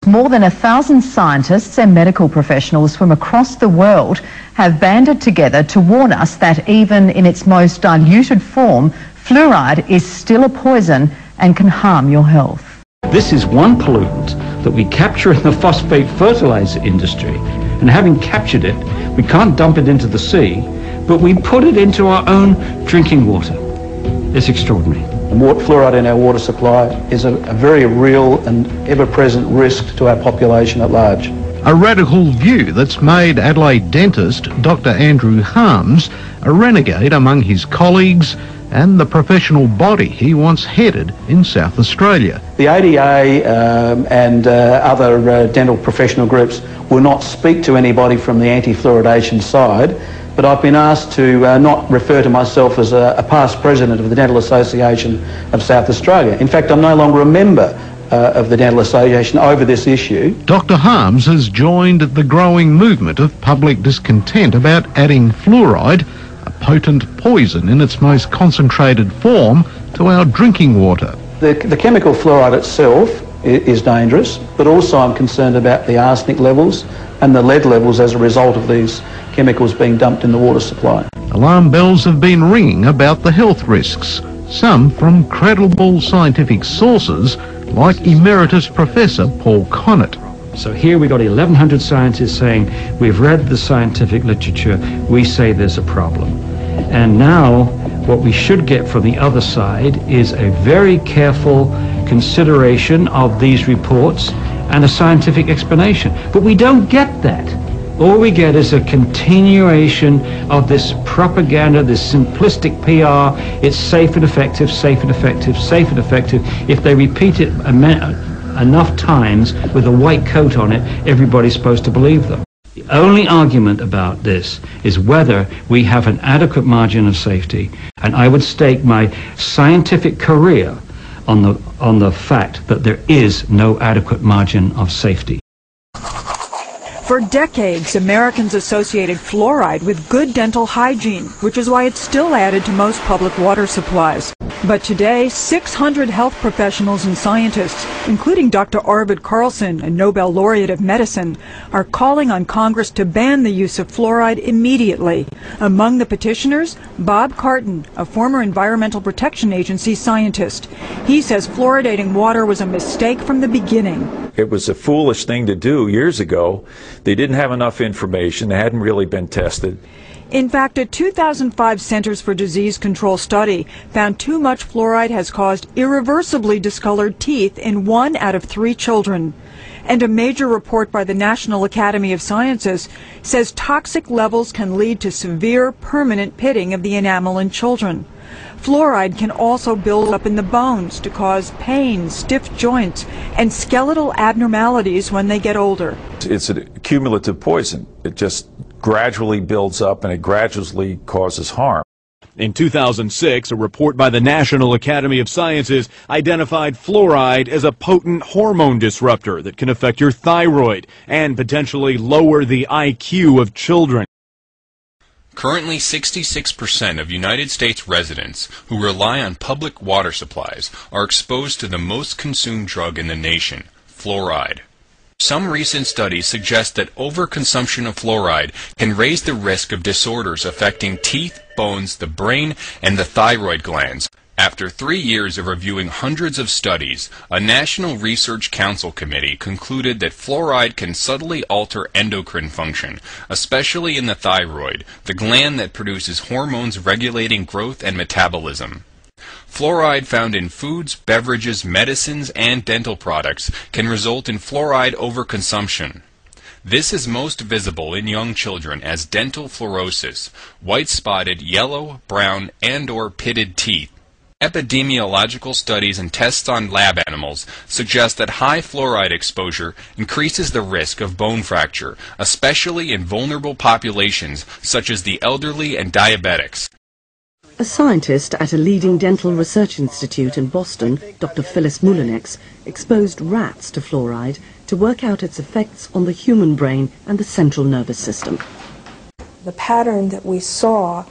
More than 1,000 scientists and medical professionals from across the world have banded together to warn us that even in its most diluted form, fluoride is still a poison and can harm your health. This is one pollutant that we capture in the phosphate fertilizer industry, and having captured it, we can't dump it into the sea, but we put it into our own drinking water. It's extraordinary. Fluoride in our water supply is a very real and ever-present risk to our population at large. A radical view that's made Adelaide dentist Dr. Andrew Harms a renegade among his colleagues and the professional body he once headed in South Australia. The ADA and other dental professional groups will not speak to anybody from the anti-fluoridation side, but I've been asked to not refer to myself as a past president of the Dental Association of South Australia. In fact, I'm no longer a member of the Dental Association over this issue. Dr. Harms has joined the growing movement of public discontent about adding fluoride, a potent poison in its most concentrated form, to our drinking water. The chemical fluoride itself is dangerous, but also I'm concerned about the arsenic levels and the lead levels as a result of these chemicals being dumped in the water supply. Alarm bells have been ringing about the health risks, some from credible scientific sources like Emeritus Professor Paul Connett. So here we got 1,100 scientists saying, we've read the scientific literature, we say there's a problem. And now what we should get from the other side is a very careful consideration of these reports and a scientific explanation. But we don't get that. All we get is a continuation of this propaganda, this simplistic PR. It's safe and effective, safe and effective, safe and effective. If they repeat it enough times with a white coat on it, everybody's supposed to believe them. The only argument about this is whether we have an adequate margin of safety. And I would stake my scientific career on the fact that there is no adequate margin of safety. For decades, Americans associated fluoride with good dental hygiene, which is why it's still added to most public water supplies. But today, 600 health professionals and scientists, including Dr. Arvid Carlson, a Nobel laureate of medicine, are calling on Congress to ban the use of fluoride immediately. Among the petitioners, Bob Carton, a former Environmental Protection Agency scientist. He says fluoridating water was a mistake from the beginning. It was a foolish thing to do years ago. They didn't have enough information. They hadn't really been tested. In fact, a 2005 Centers for Disease Control study found too much fluoride has caused irreversibly discolored teeth in 1 out of 3 children. And a major report by the National Academy of Sciences says toxic levels can lead to severe permanent pitting of the enamel in children. Fluoride can also build up in the bones to cause pain, stiff joints, and skeletal abnormalities when they get older. It's a cumulative poison. It just gradually builds up and it gradually causes harm. In 2006, a report by the National Academy of Sciences identified fluoride as a potent hormone disruptor that can affect your thyroid and potentially lower the IQ of children. Currently, 66% of United States residents who rely on public water supplies are exposed to the most consumed drug in the nation, fluoride. Some recent studies suggest that overconsumption of fluoride can raise the risk of disorders affecting teeth, bones, the brain, and the thyroid glands. After 3 years of reviewing hundreds of studies, a National Research Council committee concluded that fluoride can subtly alter endocrine function, especially in the thyroid, the gland that produces hormones regulating growth and metabolism. Fluoride found in foods, beverages, medicines, and dental products can result in fluoride overconsumption. This is most visible in young children as dental fluorosis, white-spotted, yellow, brown, and/or pitted teeth. Epidemiological studies and tests on lab animals suggest that high fluoride exposure increases the risk of bone fracture, especially in vulnerable populations such as the elderly and diabetics. A scientist at a leading dental research institute in Boston, Dr. Phyllis Moulinex, exposed rats to fluoride to work out its effects on the human brain and the central nervous system. The pattern that we saw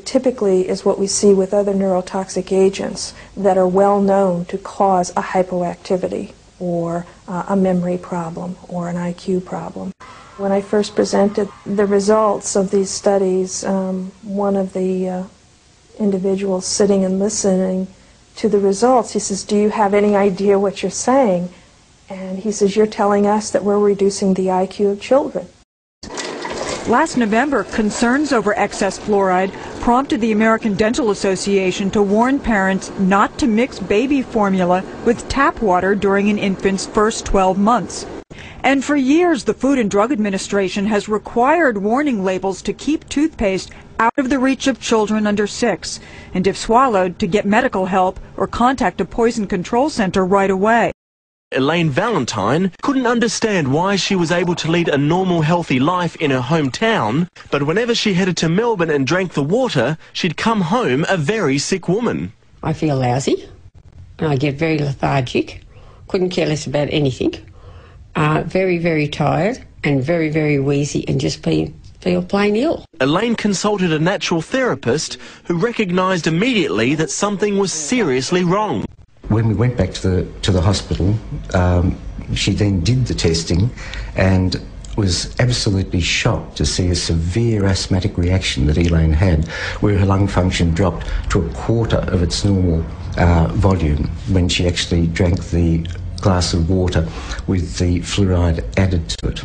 typically is what we see with other neurotoxic agents that are well known to cause a hypoactivity or a memory problem or an IQ problem. When I first presented the results of these studies, one of the individuals sitting and listening to the results, he says, "Do you have any idea what you're saying?" And he says, "You're telling us that we're reducing the IQ of children." Last November, concerns over excess fluoride prompted the American Dental Association to warn parents not to mix baby formula with tap water during an infant's first 12 months. And for years, the Food and Drug Administration has required warning labels to keep toothpaste out of the reach of children under 6, and if swallowed, to get medical help or contact a poison control center right away. Elaine Valentine couldn't understand why she was able to lead a normal, healthy life in her hometown, but whenever she headed to Melbourne and drank the water, she'd come home a very sick woman. I feel lousy, and I get very lethargic, couldn't care less about anything, very, very tired, and very, very wheezy, and just feel plain ill. Elaine consulted a natural therapist who recognised immediately that something was seriously wrong. When we went back to the hospital, she then did the testing and was absolutely shocked to see a severe asthmatic reaction that Elaine had, where her lung function dropped to a quarter of its normal volume when she actually drank the glass of water with the fluoride added to it.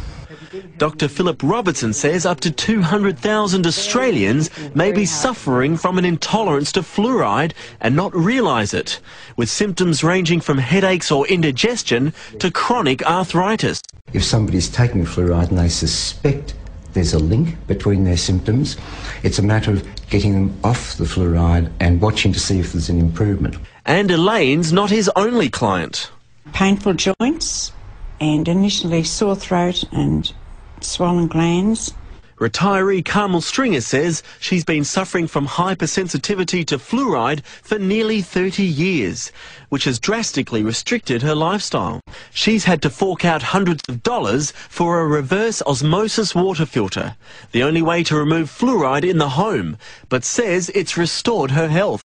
Dr. Philip Robertson says up to 200,000 Australians may be suffering from an intolerance to fluoride and not realise it, with symptoms ranging from headaches or indigestion to chronic arthritis. If somebody's taking fluoride and they suspect there's a link between their symptoms, it's a matter of getting them off the fluoride and watching to see if there's an improvement. And Elaine's not his only client. Painful joints and initially sore throat and swollen glands. Retiree Carmel Stringer says she's been suffering from hypersensitivity to fluoride for nearly 30 years, which has drastically restricted her lifestyle. She's had to fork out hundreds of dollars for a reverse osmosis water filter, the only way to remove fluoride in the home, but says it's restored her health.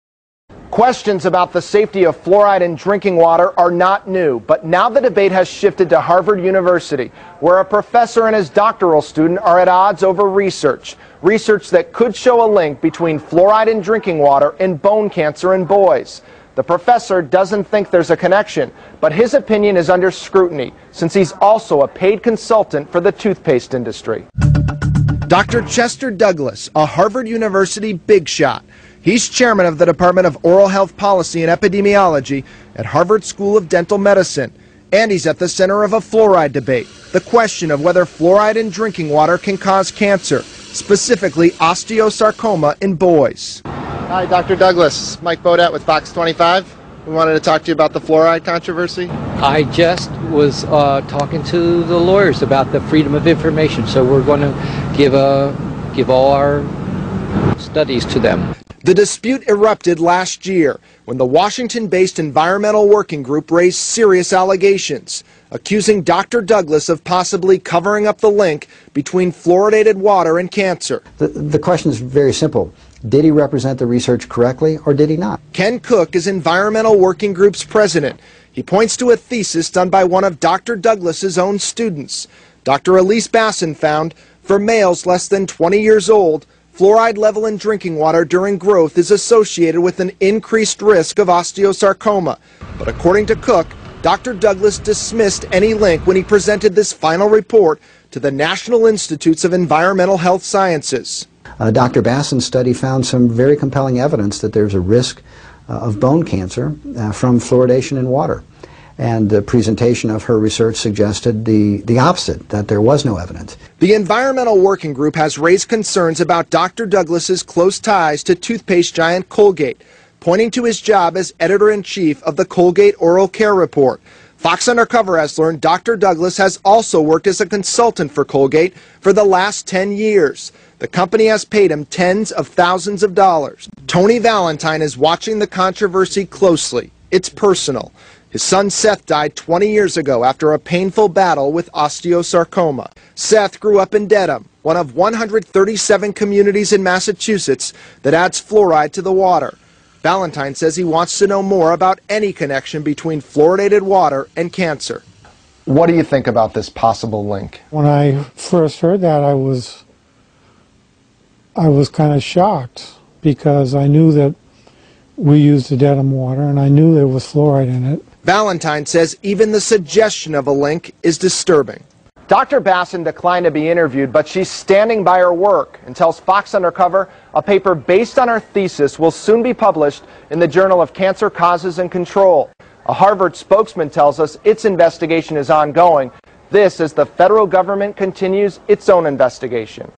Questions about the safety of fluoride in drinking water are not new, but now the debate has shifted to Harvard University, where a professor and his doctoral student are at odds over research that could show a link between fluoride in drinking water and bone cancer in boys. The professor doesn't think there's a connection, but his opinion is under scrutiny, since he's also a paid consultant for the toothpaste industry. Dr. Chester Douglas, a Harvard University big shot. He's chairman of the Department of Oral Health Policy and Epidemiology at Harvard School of Dental Medicine. And he's at the center of a fluoride debate, the question of whether fluoride in drinking water can cause cancer, specifically osteosarcoma in boys. Hi, Dr. Douglas. Mike Bodette with Fox 25. We wanted to talk to you about the fluoride controversy. I just was talking to the lawyers about the freedom of information, so we're going to give all our studies to them. The dispute erupted last year when the Washington-based Environmental Working Group raised serious allegations, accusing Dr. Douglas of possibly covering up the link between fluoridated water and cancer. The question is very simple. Did he represent the research correctly, or did he not? Ken Cook is Environmental Working Group's president. He points to a thesis done by one of Dr. Douglas's own students. Dr. Elise Basson found, for males less than 20 years old, fluoride level in drinking water during growth is associated with an increased risk of osteosarcoma. But according to Cook, Dr. Douglas dismissed any link when he presented this final report to the National Institutes of Environmental Health Sciences. Dr. Basson's study found some very compelling evidence that there's a risk of bone cancer from fluoridation in water. And the presentation of her research suggested the opposite, that there was no evidence. The Environmental Working Group has raised concerns about Dr. Douglas's close ties to toothpaste giant Colgate, pointing to his job as editor-in-chief of the Colgate Oral Care Report. Fox Undercover has learned Dr. Douglas has also worked as a consultant for Colgate for the last 10 years. The company has paid him tens of thousands of dollars. Tony Valentine is watching the controversy closely. It's personal. His son Seth died 20 years ago after a painful battle with osteosarcoma. Seth grew up in Dedham, one of 137 communities in Massachusetts that adds fluoride to the water. Valentine says he wants to know more about any connection between fluoridated water and cancer. What do you think about this possible link? When I first heard that, I was kind of shocked, because I knew that we used the Dedham water and I knew there was fluoride in it. Valentine says even the suggestion of a link is disturbing. Dr. Basson declined to be interviewed, but she's standing by her work and tells Fox Undercover a paper based on her thesis will soon be published in the Journal of Cancer Causes and Control. A Harvard spokesman tells us its investigation is ongoing. This as the federal government continues its own investigation.